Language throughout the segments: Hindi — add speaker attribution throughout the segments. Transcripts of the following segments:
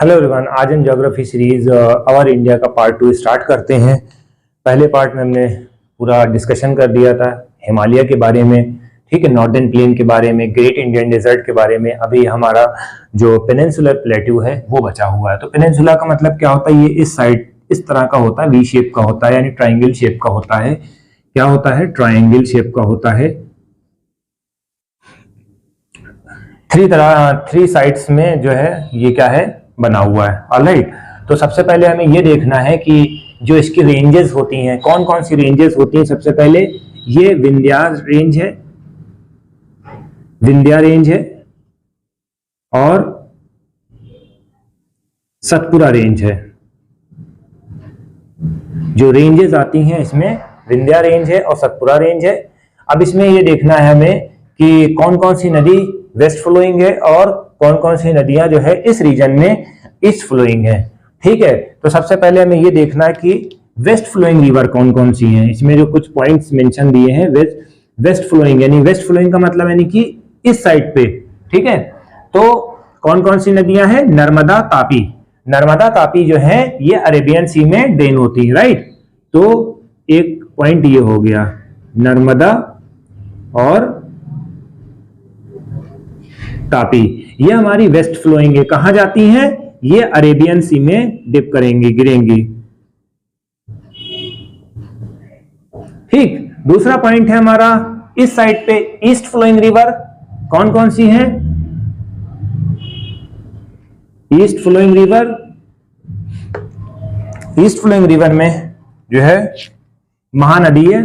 Speaker 1: हेलो एवरीवन, आज हम ज्योग्राफी सीरीज आवर इंडिया का पार्ट 2 स्टार्ट करते हैं। पहले पार्ट में हमने पूरा डिस्कशन कर दिया था हिमालय के बारे में, ठीक है, नॉर्दर्न प्लेन के बारे में, ग्रेट इंडियन डेजर्ट के बारे में। अभी हमारा जो पेनिनसुलर प्लेट्यू है वो बचा हुआ है। तो पेनिनसुला का मतलब क्या होता है? ये इस साइड इस तरह का होता है, वी शेप का होता है, यानी ट्राइंगल शेप का होता है। क्या होता है? ट्राइंगल शेप का होता है। थ्री साइड्स में जो है ये क्या है, बना हुआ है। ऑलराइट, तो सबसे पहले हमें ये देखना है कि जो इसकी रेंजेस होती हैं, कौन कौन सी रेंजेस होती हैं। सबसे पहले ये विंध्या रेंज है, विंध्या रेंज है, और सतपुरा रेंज है। जो रेंजेस आती हैं इसमें विंध्या रेंज है और सतपुरा रेंज है। अब इसमें ये देखना है हमें कि कौन कौन सी नदी वेस्ट फ्लोइंग है और कौन कौन सी नदियां जो है इस रीजन में ईस्ट फ्लोइंग है। ठीक है, तो सबसे पहले हमें ये देखना है कि वेस्ट फ्लोइंग रिवर कौन कौन सी हैं। इसमें जो कुछ पॉइंट्स मेंशन दिए हैं, वेस्ट फ्लोइंग, यानी वेस्ट फ्लोइंग का मतलब यानी कि इस साइड पे। ठीक है, तो कौन कौन सी नदियां हैं? नर्मदा, तापी। नर्मदा तापी जो है ये अरेबियन सी में ड्रेन होती है, राइट। तो एक पॉइंट ये हो गया, नर्मदा और तापी, ये हमारी वेस्ट फ्लोइंग है। कहां जाती हैं? ये अरेबियन सी में डिप करेंगी, गिरेंगी। ठीक, दूसरा पॉइंट है हमारा इस साइड पे ईस्ट फ्लोइंग रिवर। कौन कौन सी हैं? East flowing river, east flowing river में जो है महानदी है,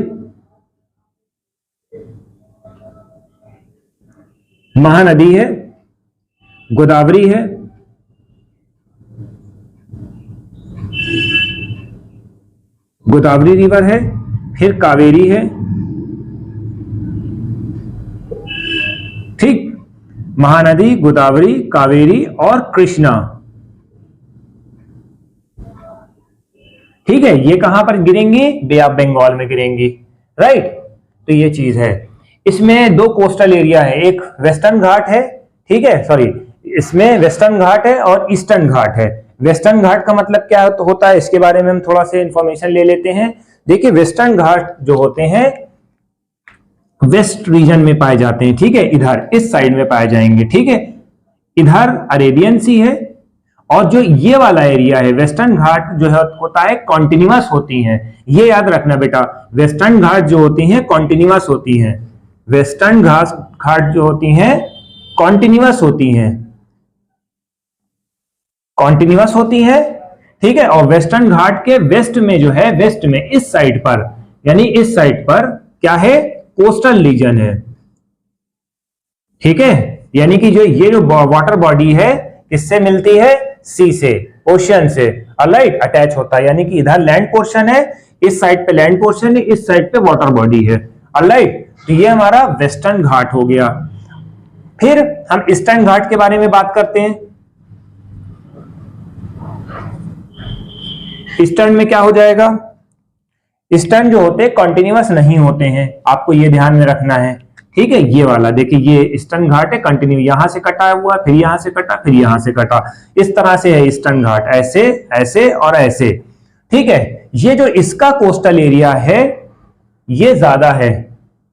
Speaker 1: महानदी है, गोदावरी है, गोदावरी रिवर है, फिर कावेरी है। ठीक, महानदी, गोदावरी, कावेरी और कृष्णा। ठीक है, ये कहां पर गिरेंगी? बे ऑफ बंगाल में गिरेंगी, राइट। तो ये चीज है। इसमें दो कोस्टल एरिया है, एक वेस्टर्न घाट है, ठीक है, सॉरी, इसमें वेस्टर्न घाट है और ईस्टर्न घाट है। वेस्टर्न घाट का मतलब क्या होता है, इसके बारे में हम थोड़ा सा इंफॉर्मेशन ले लेते हैं। देखिए, वेस्टर्न घाट जो होते हैं वेस्ट रीजन में पाए जाते हैं, ठीक है, इधर इस साइड में पाए जाएंगे। ठीक है, इधर अरेबियन सी है, और जो ये वाला एरिया है वेस्टर्न घाट जो है होता है कॉन्टिन्यूअस होती हैं। ये याद रखना बेटा, वेस्टर्न घाट जो होती हैं कॉन्टिन्यूअस होती हैं। वेस्टर्न घाट जो होती हैं कॉन्टिन्यूअस होती हैं, कॉन्टिन्यूअस होती है। ठीक है, और वेस्टर्न घाट के वेस्ट में जो है, वेस्ट में इस साइड पर, यानी इस साइड पर क्या है? कोस्टल रीजन है। ठीक है, यानी कि जो वाटर बॉडी है किससे मिलती है? सी से, ओशियन से, ऑलराइट, अटैच होता है। यानी कि इधर लैंड पोर्शन है, इस साइड पे लैंड पोर्शन है, इस साइड पे वाटर बॉडी है, ऑलराइट। तो ये हमारा वेस्टर्न घाट हो गया। फिर हम ईस्टर्न घाट के बारे में बात करते हैं। ईस्टर्न में क्या हो जाएगा? ईस्टर्न जो होते हैं कंटिन्यूअस नहीं होते हैं, आपको ये ध्यान में रखना है। ठीक है, ये वाला देखिए, ये ईस्टर्न घाट है, कंटिन्यू यहां से कटा हुआ, फिर यहां से कटा, फिर यहां से कटा, इस तरह से है ईस्टर्न घाट, ऐसे ऐसे और ऐसे। ठीक है, ये जो इसका कोस्टल एरिया है ये ज्यादा है,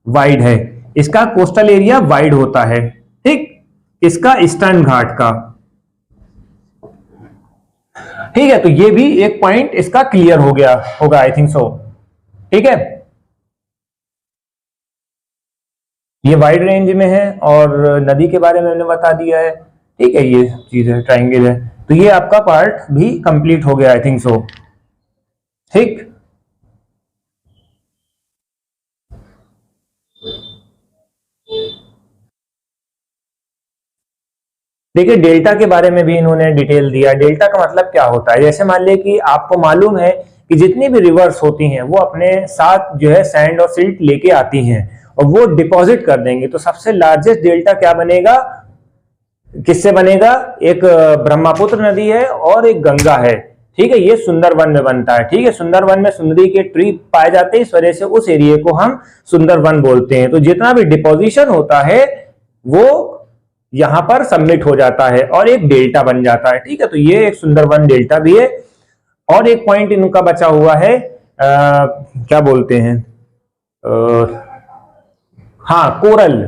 Speaker 1: वाइड है, इसका कोस्टल एरिया वाइड होता है। ठीक, इसका ईस्टर्न घाट का। ठीक है, तो ये भी एक पॉइंट इसका क्लियर हो गया होगा, आई थिंक सो। ठीक है, ये वाइड रेंज में है और नदी के बारे में मैंने बता दिया है। ठीक है, ये चीज है, ट्राइंगल है। तो ये आपका पार्ट भी कंप्लीट हो गया, आई थिंक सो। ठीक, देखिए, डेल्टा के बारे में भी इन्होंने डिटेल दिया। डेल्टा का मतलब क्या होता है? जैसे मान लिया कि आपको मालूम है कि जितनी भी रिवर्स होती हैं वो अपने साथ जो है सैंड और सिल्ट लेके आती हैं और वो डिपॉजिट कर देंगे। तो सबसे लार्जेस्ट डेल्टा क्या बनेगा, किससे बनेगा? एक ब्रह्मपुत्र नदी है और एक गंगा है। ठीक है, ये सुंदरवन में बनता है। ठीक है, सुंदरवन में सुंदरी के ट्री पाए जाते हैं, इस वजह से उस एरिया को हम सुंदरवन बोलते हैं। तो जितना भी डिपोजिशन होता है वो यहां पर सबमिट हो जाता है और एक डेल्टा बन जाता है। ठीक है, तो ये एक सुंदरबन डेल्टा भी है। और एक पॉइंट इनका बचा हुआ है, क्या बोलते हैं, हाँ, कोरल।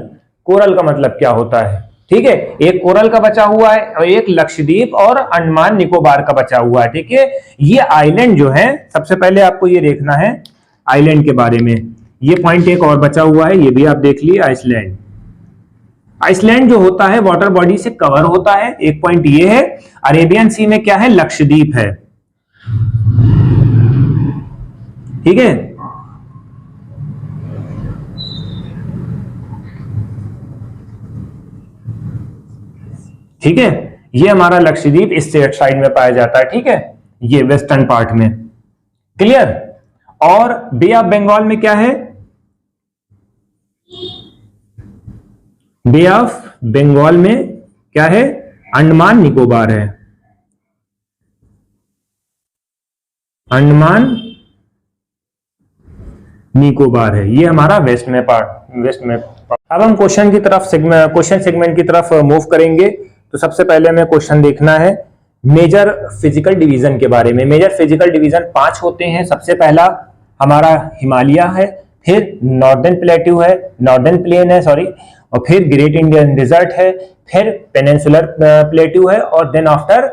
Speaker 1: कोरल का मतलब क्या होता है? ठीक है, एक कोरल का बचा हुआ है और एक लक्षद्वीप और अंडमान निकोबार का बचा हुआ है। ठीक है, ये आइलैंड जो है, सबसे पहले आपको ये देखना है आइलैंड के बारे में। ये पॉइंट एक और बचा हुआ है, ये भी आप देख लिए, आइसलैंड। आइसलैंड जो होता है वाटर बॉडी से कवर होता है। एक पॉइंट ये है। अरेबियन सी में क्या है? लक्षद्वीप है। ठीक है, ठीक है, ये हमारा लक्षद्वीप इस साइड में पाया जाता है। ठीक है, ये वेस्टर्न पार्ट में। क्लियर? और बे ऑफ बंगाल में क्या है? बे ऑफ बंगाल में क्या है? अंडमान निकोबार है। अंडमान निकोबार है, ये हमारा वेस्ट में अब हम क्वेश्चन की तरफ क्वेश्चन सेगमेंट की तरफ मूव करेंगे। तो सबसे पहले हमें क्वेश्चन देखना है मेजर फिजिकल डिवीजन के बारे में। मेजर फिजिकल डिवीजन 5 होते हैं। सबसे पहला हमारा हिमालय है, फिर नॉर्दर्न प्लेट्यू है, नॉर्दर्न प्लेन है, सॉरी, और फिर ग्रेट इंडियन डिजर्ट है, फिर पेनिनसुलर प्लेट्यू है, और देन आफ्टर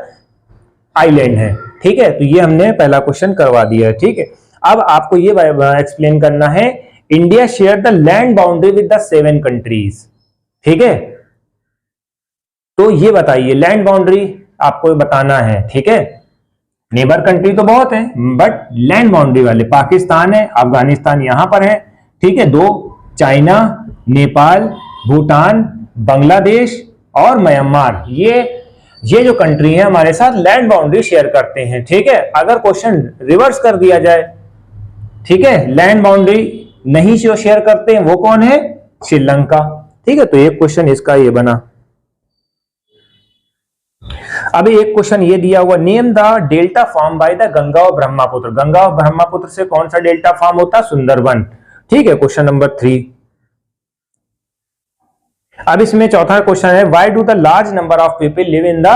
Speaker 1: आइलैंड है। ठीक है, तो ये हमने पहला क्वेश्चन करवा दिया है। ठीक है, अब आपको ये एक्सप्लेन करना है, India share the land boundary with the 7 countries. ठीक है, तो ये बताइए, लैंड बाउंड्री आपको बताना है। ठीक है, नेबर कंट्री तो बहुत है, बट लैंड बाउंड्री वाले पाकिस्तान है, अफगानिस्तान यहां पर है। ठीक है, 2 चाइना, नेपाल, भूटान, बांग्लादेश और म्यांमार, ये जो कंट्री है हमारे साथ लैंड बाउंड्री शेयर करते हैं। ठीक है, अगर क्वेश्चन रिवर्स कर दिया जाए, ठीक है, लैंड बाउंड्री नहीं जो शेयर करते हैं वो कौन है? श्रीलंका। ठीक है, तो एक क्वेश्चन इसका ये बना। अभी एक क्वेश्चन ये दिया हुआ, name the delta form by the Ganga और ब्रह्मपुत्र। गंगा और ब्रह्मपुत्र से कौन सा डेल्टा फॉर्म होता है? सुंदरबन। ठीक है, क्वेश्चन नंबर 3। अब इसमें चौथा क्वेश्चन है, why do the large number of people live in the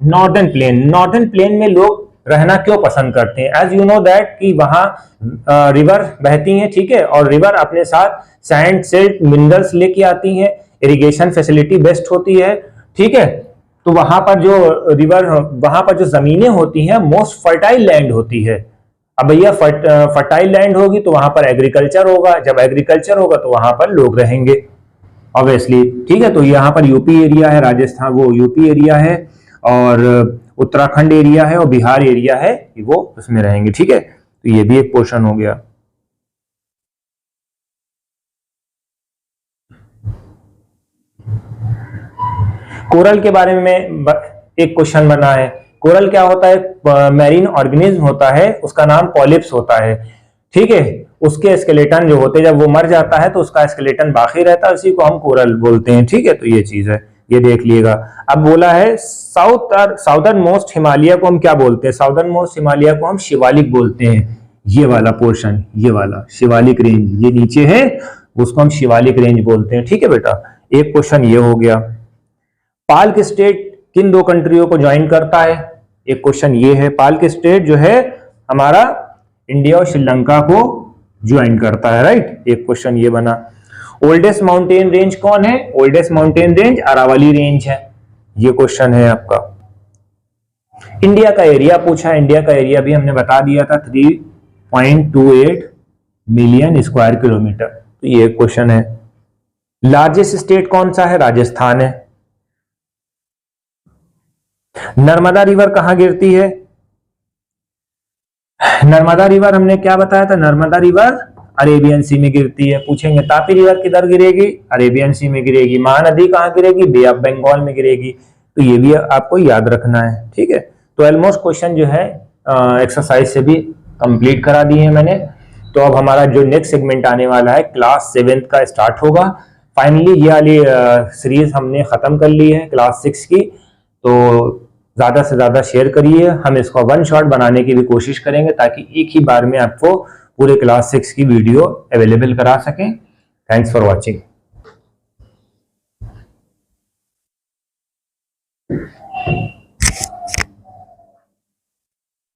Speaker 1: northern plain. Northern plain में लोग रहना क्यों पसंद करते हैं? एज यू नो दैट कि वहां रिवर बहती हैं। ठीक है, और रिवर अपने साथ सैंड, सिल्ट, मिनरल्स लेके आती हैं, इरिगेशन फैसिलिटी बेस्ट होती है। ठीक है, तो वहां पर जो जमीनें होती हैं मोस्ट फर्टाइल लैंड होती है। अब भैया फर्टाइल लैंड होगी तो वहां पर एग्रीकल्चर होगा, जब एग्रीकल्चर होगा तो वहां पर लोग रहेंगे ऑब्वियसली। ठीक है, तो यहाँ पर यूपी एरिया है, राजस्थान वो यूपी एरिया है, और उत्तराखंड एरिया है, और बिहार एरिया है, वो उसमें रहेंगे। ठीक है, तो ये भी एक पोर्शन हो गया। कोरल के बारे में एक क्वेश्चन बना है। कोरल क्या होता है? मैरीन ऑर्गेनिज्म होता है, उसका नाम पॉलिप्स होता है। ठीक है, उसके स्केलेटन जो होते हैं, जब वो मर जाता है तो उसका स्केलेटन बाकी रहता है, उसी को हम कोरल बोलते हैं। ठीक है, तो ये चीज है, ये देख लिएगा। अब बोला है साउदर्न मोस्ट हिमालय को हम क्या बोलते हैं? साउदर्न मोस्ट हिमालय को हम शिवालिक बोलते हैं। ये वाला पोर्शन, ये वाला शिवालिक रेंज, ये नीचे है, उसको हम शिवालिक रेंज बोलते हैं। ठीक है बेटा, एक क्वेश्चन ये हो गया। पाल्क स्टेट किन 2 कंट्रियों को ज्वाइन करता है? एक क्वेश्चन ये है। पाल्क स्टेट जो है हमारा इंडिया और श्रीलंका को ज्वाइन करता है, राइट। एक क्वेश्चन ये बना। ओल्डेस्ट माउंटेन रेंज कौन है? Oldest mountain range Aravalli range है। ये क्वेश्चन है आपका। इंडिया का एरिया पूछा, इंडिया का एरिया भी हमने बता दिया था, 3.28 मिलियन स्क्वायर किलोमीटर। तो ये क्वेश्चन है। लार्जेस्ट स्टेट कौन सा है? राजस्थान है। नर्मदा रिवर कहां गिरती है? नर्मदा रिवर हमने क्या बताया था? नर्मदा रिवर अरेबियन सी में गिरती है। पूछेंगे तापी रिवर किधर गिरेगी? अरेबियन सी में गिरेगी। महानदी कहां गिरेगी? बे ऑफ बंगाल में गिरेगी। तो ये भी आपको याद रखना है। ठीक है, तो ऑलमोस्ट क्वेश्चन जो है एक्सरसाइज से भी कंप्लीट करा दिए हैं मैंने। तो अब हमारा जो नेक्स्ट सेगमेंट आने वाला है क्लास 7 का स्टार्ट होगा। फाइनली ये वाली सीरीज हमने खत्म कर ली है क्लास 6 की। तो ज्यादा से ज्यादा शेयर करिए। हम इसको 1 शॉट बनाने की भी कोशिश करेंगे ताकि एक ही बार में आपको पूरे क्लास 6 की वीडियो अवेलेबल करा सकें। Thanks for watching.